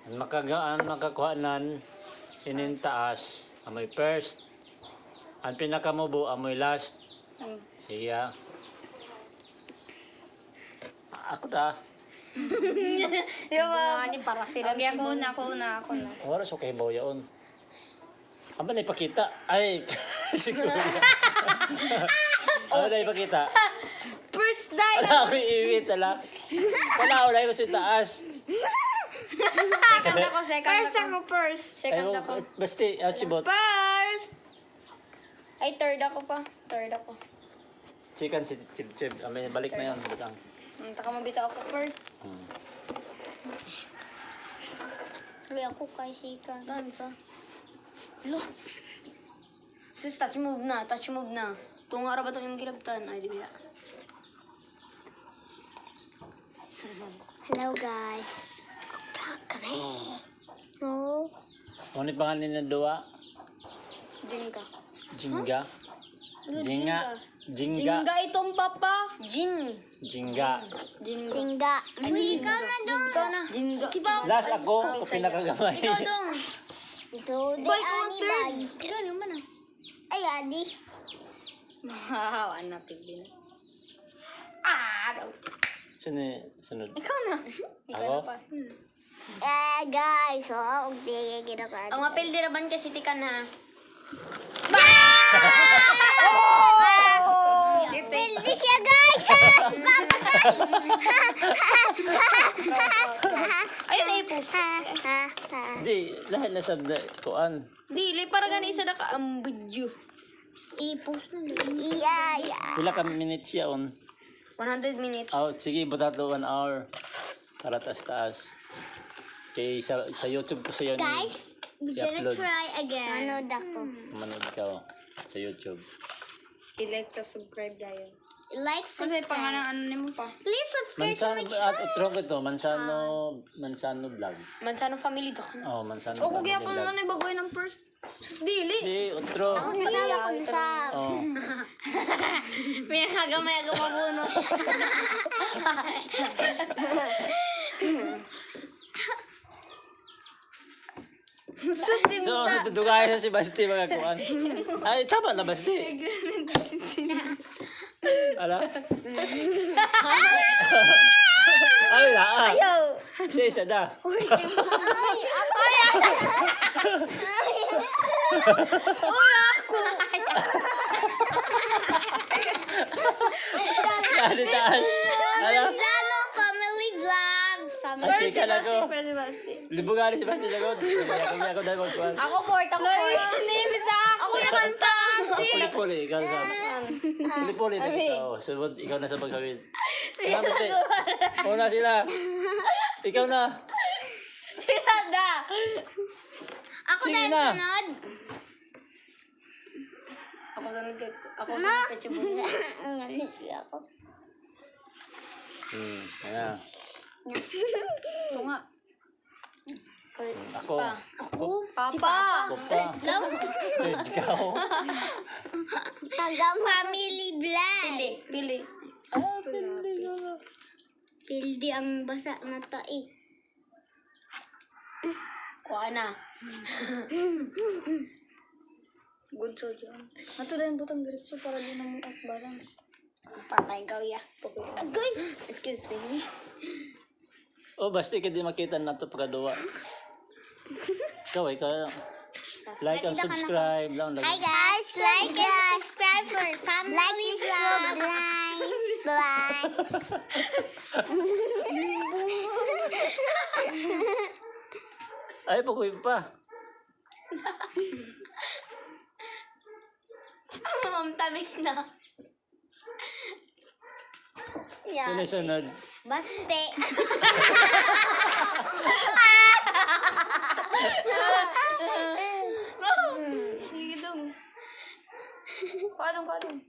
Ang makakuhanan inin taas, amoy first. Ang pinakamubo, amoy last. Siya. Ako da. Ani para sila. Okay, ako na. Oras okay ba yaon? Aba na ipakita. Ay, siguro. Ano na ipakita? First die! Wala ako iiwit, ala. Wala ko si taas. Second ako. First. Second ako. Basti, ouchibot. First! Ay, third ako pa. Chicken si Chib. Amin, balik na yun. Butang. Taka mabita ako first. Hali ako kay Sika. Dansa. Lo. Sus, touch move na. Tunga ra ba ito yung gilabtan? Ay, di ba? Hello, guys. Vlog kami. No. Ano yung pangalan na duwa? Jinga. Jinga? Jinga? Jinga itong papa. Jinga. Jinga. Uy, ikaw na dong. Jinga. Si Papa. Last ako, pinakagamay. Ikaw dong. So, di ani ba? Ikaw naman ah. Ay, adi. Wow, anak pili na. Sunod. Ikaw na. Ako? Guys, okay, ginakaan. Ang mapildi raban kasi tikan ha. Pildi siya guys! Si Papa guys! Ayun ay post. Di, lahat na sabda. Kuan. Dili, para gani isa na ka ang video. I-post na lang. Iya. Pila ka minutes yaon? 100 minutes. Out, sige, butato 1 hour. Para taas. Okay, sa YouTube ko sa yun. Guys, we're gonna i-upload. try again. Manood ako. Manood ka sa YouTube. I-like ka, subscribe dayon. Like, Kasi subscribe. pangalan ano nimo pa? Please subscribe to Mansano, my at channel. utro ko ito, Mansano vlog. Mansano family to. Oh, Mansano O, family kaya pa vlog. naman ay bagoy ng first. Sus, dili. Si utro. Ako kasama ko sa... Oh. Pinakagamay ako mabunot. Sus, di So, ba? tutugayan na si Basti mga kuan. Ay, tama na Basti. Ala? Ay, na. Ayaw. Siya isa da. Wala ako. Daan. Ala? Mansano family vlog. Asi ka na ko. First, Basti. Libugan ni si Basti sagod. Ako dahil mo kuan. Ako fourth. Ako na kanta. Puli-puli, ikaw sa. Puli-puli na ikaw. Sunod, ikaw na sa pagkawin. Ano Basti? Una sila. Ikaw na. Pinada. Ako Sige dahil na. sunod. Ako sunod kay Chibuya. Ang alis ako. Ayan. Ito nga. Ako. Ako? Papa. Ako pa. Ikaw. Hanggang family vlog. Pili. Ah, pindi ko na. Pildi ang basa na to eh. Kuha na. Good so dyan. Ato na yung butang diretso para din ang balance. Patay ikaw ya. Agoy! Excuse me. Oh, basti ka di makita na ito pagkaduwa. Ikaw, like and subscribe lang. Hi guys! Like and subscribe for family vlog. Nice. Bye. Ay, pakuwi pa. Tamis na. Sino sunod? Baste. Sige dong. Kadong.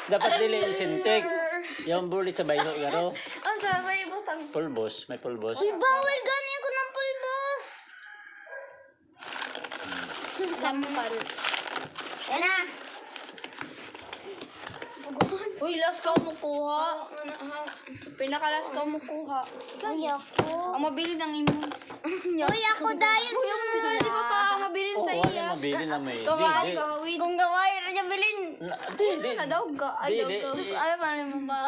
Dapat dili isintik. Yung bulit sa baylo, garo. Ang sabay butang. Pulbos, may pulbos. Uy, bawal gani ako ng pulbos. Sampal. Yan na. Pagod. Uy, last ka mo kuha. Pinakalas ka mo kuha. Uy, ako. Ang mabili ng imo. Uy, ako dayon sunod. Di ba pa ang mabili Oo, sa wala iya? mabili na may. Kawai, Di, kawawid. Kung gaway rin niya bilin. di. Daw ka. Ay, Di, daw di. ka. Sus, ayaw pa rin mo ba?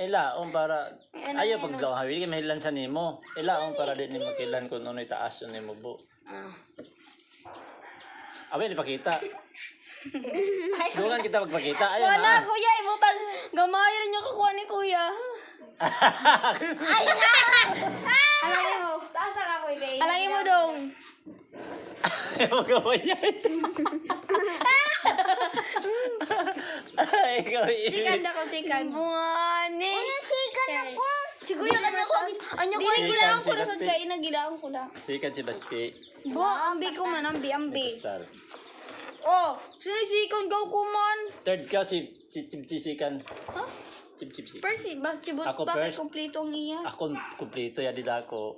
Ilaon para Ano, ayaw ano? pag daw hawili kay mahilan sa nimo. Ilaon para di nimo kilan kung ano itaas yun nimo bu. Ah. Abe ni pakita. Dungan kita magpakita. Ayun Wala, na. kuya. Ibutang. Gamay rin yung kukuha ni kuya. Alangin mo. Taasa ka, kuya. Alangin mo dong. Ayaw gawin yan. Ay, ikaw Sikan ako, sikan. Buwani. Unang sikan ako. Si kuya kanya ko. Anyo ko yung gilaan ko na sa kain na gilaan ko na. Sikan si Basti. Bo, ambi ko man, ambi. Star. Oh, sinisikan gaw ko man. Third ka si Sikan. Ha? Chip. Percy, bas chibut Ako bakit first. kumplitong iya? Ako kumplito ya dila ako.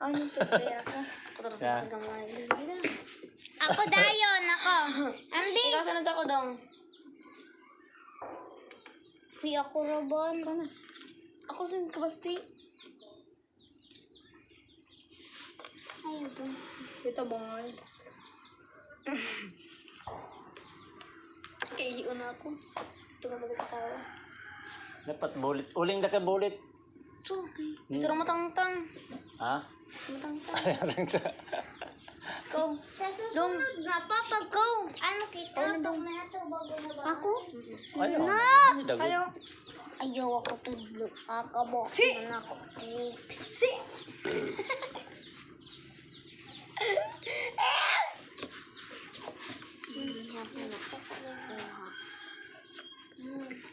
Ano to kaya ka? Ya. Ako dayon, ako. Ambi. Ikaw sanad ako dong. Uy, ako robon. Kana. Ako sin kabasti. Ay, ito. Dito bongol. Kaya na ako. Ito ka magkatawa. Dapat bulit. Uling na ka bulit. So, ito na matangtang. Ha? Matangtang. Go. Sa susunod na, papa, go. Ano kita? Pag may natubag na ba? Ako? Ayaw. Dago. Hello. Ayaw ako tudlo. Akabo. Si. Ako. Si.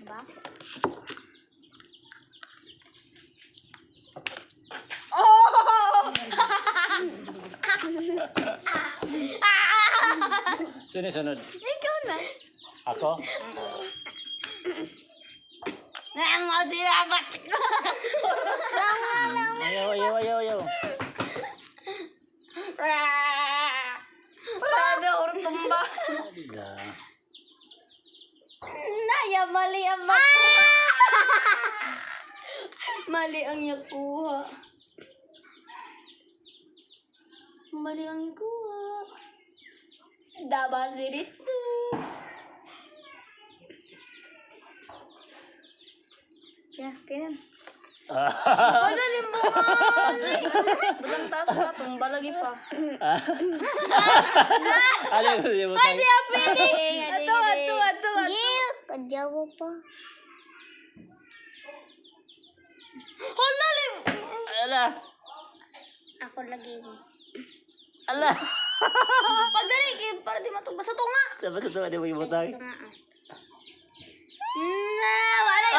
Ba? Oh! Sunod. Ikaw na. Ako? Nangaw dirabat ko. Ayaw. Wala na orang tumba. Adiga. Naya, mali ang Mali ang yakuha. Mali ang yakuha. Dabas diritsu. Ya, kaya. Wala rin ba Budang taas pa, tumba lagi pa. Ano yung sabi mo tayo? Pwede. Ato. Gil! Kadyawo pa. Hala, lim. Ala! Ako lagi mo. Ala! Pagdali, para di matumba sa tunga. Sabi sa tuwa, di mo ibutang. Ito nga ah. Wala.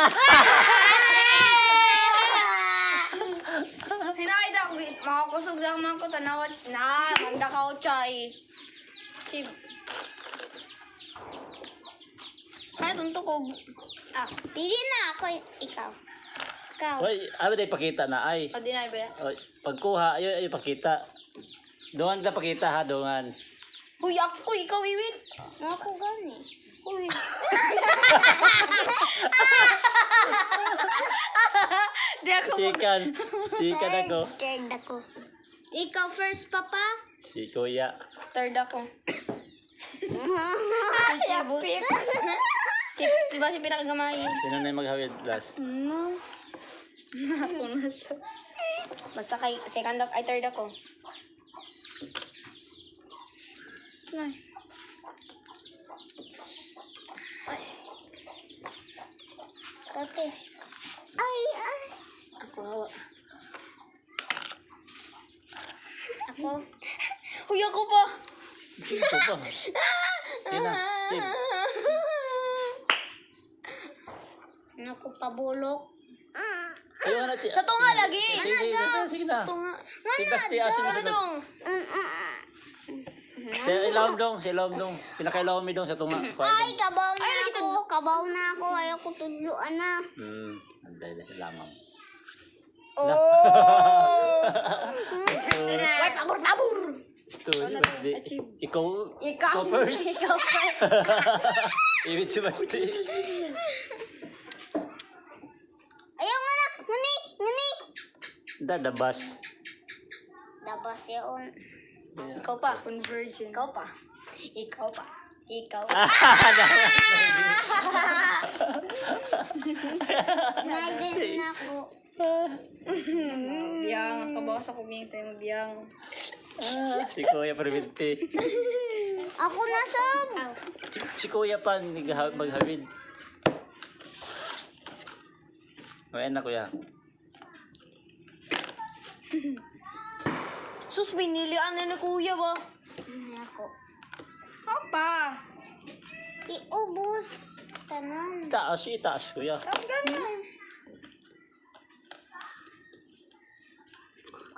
Hinahid ako, makakusog lang man ko, tanawat na, manda ka o chay. Kib. Ay, tunto ko. Ah, pili na ako. Ikaw. Ikaw. Hoy, ano tayo pakita na ay? O, dinay ba yan? Oy, pagkuha, ayo pakita. Dungan kita pakita ha, dungan. Uy, ako, ikaw iwit. Ako gani. Uy. Di ako Sikan ako. Third ako. Ikaw first, papa. Si Kuya. third ako. Sibut. Diba si pinakagamay? Sino na yung maghawid last? No. Ako nasa. Basta kay second ako, ay third ako. Ay. Ate. Ay. Ako hawa. Ako. Uy, ako pa. Sino pa? Sino? Sino? Naku, pabulok. Ayaw na, Sa tunga lagi. Sige na. Tunga. Si Basti asin na Ano sa dong? Si ilawom dong. Pinakailawom mi dong sa tunga. Ay, kabaw na Ay, lagi ako. Kabaw na ako. Ayaw ko tudloan na. Anday na lamang. Oh! Wait, pabor. Ito, di. Ikaw Ikaw. first. Ikaw first. Ibit si Basti. Ayaw nga na. Ngani. Ngani. Dadabas. Dabas yun. Ikaw pa. Convergent. Ikaw pa. Ikaw pa. Ikaw. Nandun na ako. Biyang. Kabawas ako biyang sa'yo mabiyang. Si Kuya Perminti. Ako na sab. Si Kuya pa maghawid. Ayan na Kuya. Sus, binilian na ni kuya ba? Ako. Papa. Iubos. Tanan. Itaas Kuya. Tapos ganun.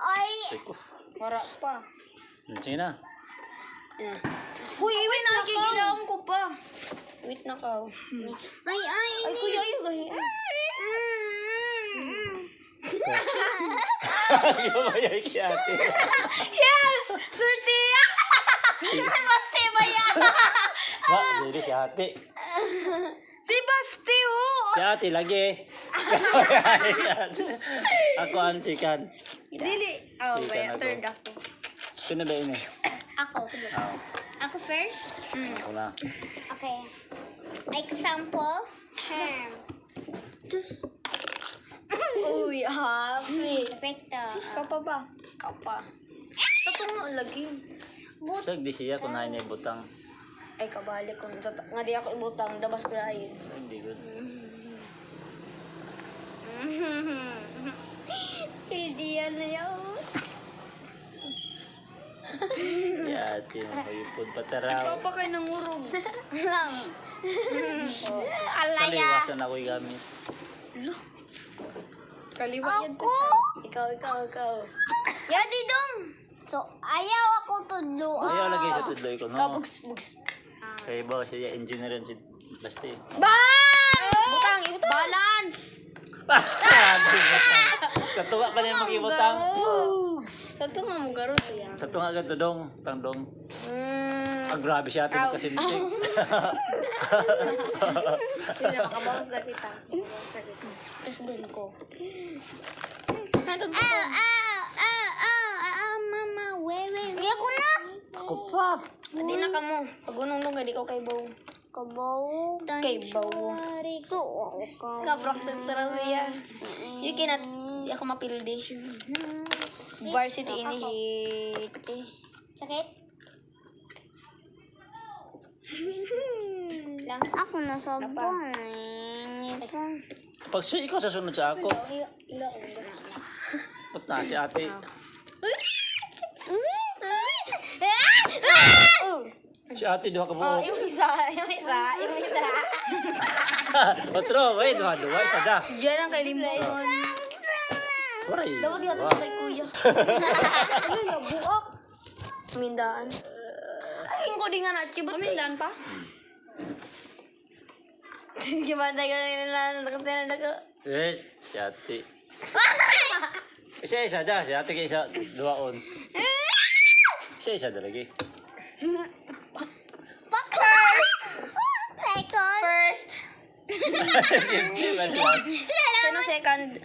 Ay. Teko. Wara pa. Sige na. Uy, wait na. Gigilaon ko pa. Wait na ka. Ay. Ay, kuya, ayaw gahi. Yumayay si ate. Yes! Surti! Basti ba yan? Hindi si ate. Si Basti, oh! Si ate lagi. Ako ang chikan. Dili. Oh, Chikan baya. ako. Third ako. Sino ba ini? Ako. Oh, Ako first? ako na. Okay. Example. Term. Just... Uy, happy. Perfecto. Kapa ba? Kapa. Sa tungo lagi. But. Sag di siya kung nahin niya butang. Ay, kabalik ko. Nga di ako ibutang. Dabas ko lain. Sag di good. Hildiyan na yun. Si ate magipod pataraw. Papa kayo nangurog. Alam. Alaya. Kaliwasan ako'y gamit. Kaliwa yan. Ako? Ikaw. Yadi dong. So, ayaw ako tudlo. Ayaw lagi sa tudloy ko, no? Kabugs. Kaya ba siya engineer yan si Basti. Butang, ibutang. Balance. Sa tunga pa niya mag-ibutang. Sa tunga mo garo yan. Sa tunga agad to dong. Tangdong. Ang grabe siya ate magkasintik. Hindi na makabawas na kita. Tapos dun ko. Hantod ko. Mama, wewe. Hindi ako na. Ako pa. Hindi na ka mo. Pag unong di ko kay Bow. Kabaw. Kay Bow. Kapraktik tara siya. You cannot, di ako mapildi. Varsity inihit. Sakit? Lang. Ako na sabon. Pag siya, ikaw sa sunod sa ako. Ba't na si ate? Si ate, duha ka Oh, buhok. yung isa. Otro, wait, duha, isa da. Diyan ang kay Limon. Waray. Dapat yata Wow. kay Kuya. Ano yung buak? Mindaan. Ay, ko di nga na. Chibot mindaan pa? Gimana ka nila? Nakatira na ko. Si ate. Isa da, si ate kay isa, duhaon. Isa da lagi. Second. First. Sino second?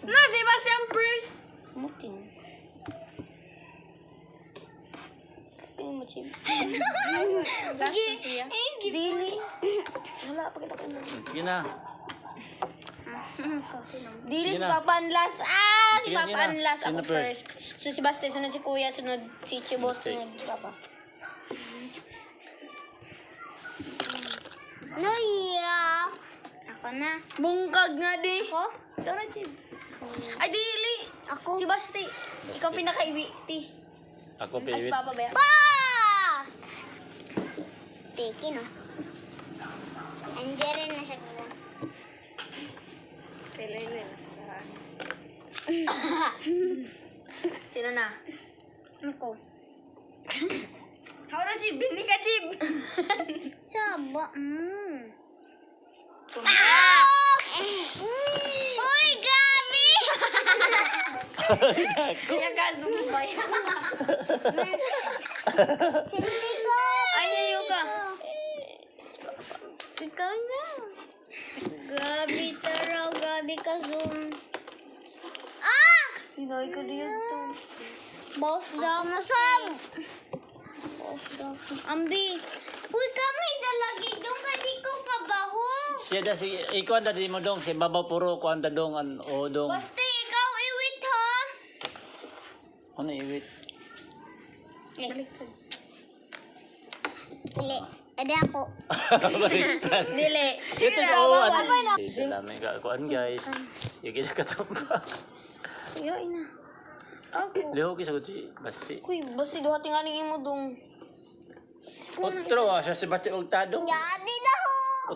Na, Sebastian first. Mutin. Ay, mo chib. Last na siya. Dili. Wala, pakita ko mo. Sige na. Dili Sige si na. Papa Anlas. Si Sige, Papa sige na. Anlas. Ako Sino first? first. So, si Basti, sunod si Kuya, sunod si Chibot, Basti. sunod si Papa. No, yeah. Ako na. Bungkag nga di. Ako? Ikaw na, Chib. Ay, dili. Ako. Si Basti. Ikaw pinaka-ibiti. Ako Ay, si piwit. Papa ba yan? Pak! Tiki, no? Andiyan rin na siya. Pilay-lay na sa Sino na? Ako. How na, Chib? Hindi ka, Chib. Saba. Ah! Uy, Gabi! Kaya ka, zumubay. Sinti ko. Ay, ayaw ka. ka zoom. Hinay ko dito. Boss daw nasab. Boss daw. Ambi. Uy, kami dalagi dong kay di ko kabaho. Siya da si ikaw anda di mo dong si babaw puro ko anda dong an o dong. Basta ikaw iwit ha. Ano iwit? Baliktad. Dili. Ade ako. Baliktad. Dili. Ito ko ano. Salamat ka kuan guys. Yung kinakatumba. Iyo, ina. Ako. Liho kisa ko si Basti. Kuy, basta duha tingaling imo dong. Otro siya si Basti og tadong. Yadi daw.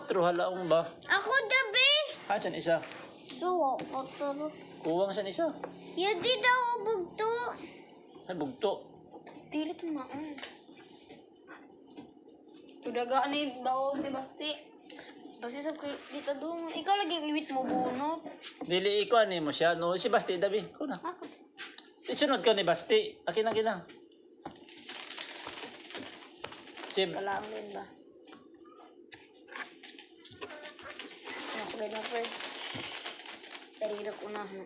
Otro halaong ba? Ako dabi. Hasan isa. So, otro. Kuwang san isa. Yadi daw bugto. Ay bugto. Dili to maon. Tudaga ni baog di basti. Basti sab kay dito dong. Ikaw lagi iwit mo bunot. Dili ikaw ni mo siya no si Basti dabi. Kuna. Ako. Isunod ka ni Basti. Akin ang kinang. Chib. Kalaang din ba? Ako ganda first. Tarirap unahan.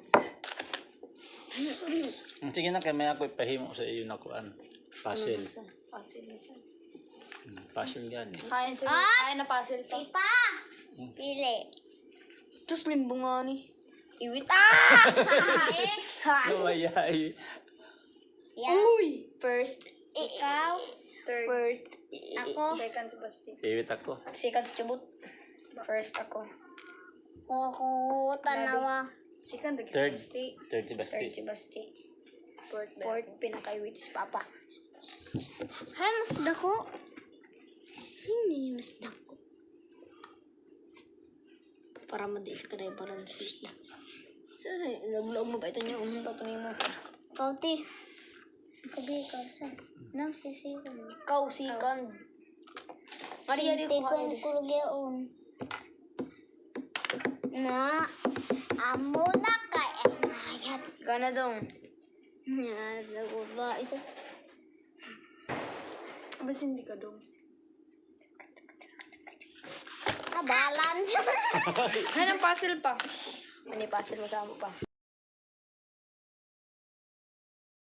Sige na kay may ako ipahimo sa iyo na kuan. Puzzle. Puzzle na siya. Puzzle yan eh. Kain sa kain na puzzle pa. Ipa. Pili. Tus limbong nga ni. Iwit. Lumayay. Yan. Uy! First. Ikaw. Third. First. Ako. Second si Basti. Iwit ako. Second si Chubut. First ako. Kuko tanawa. Second si Third. Basti. Third si Basti. Third si Basti. Fourth pinakaiwit si Papa. Hay, mas dako. Sino yung mas dako? Para madi sa kanay balance. Sasi, nagulog mo ba ito niyo? Umunta ito niyo mo. Kauti. Kabi ikaw sa. Nang sisiyo. Kausikan. Maria di ko Tikong kurugyaon. Na. Amo na kay. Mayat. Gana dong. Nago ba? Isa. Basta hindi ka dong. Balance. Hanang puzzle pa. Ano yung puzzle mo sa mo pa?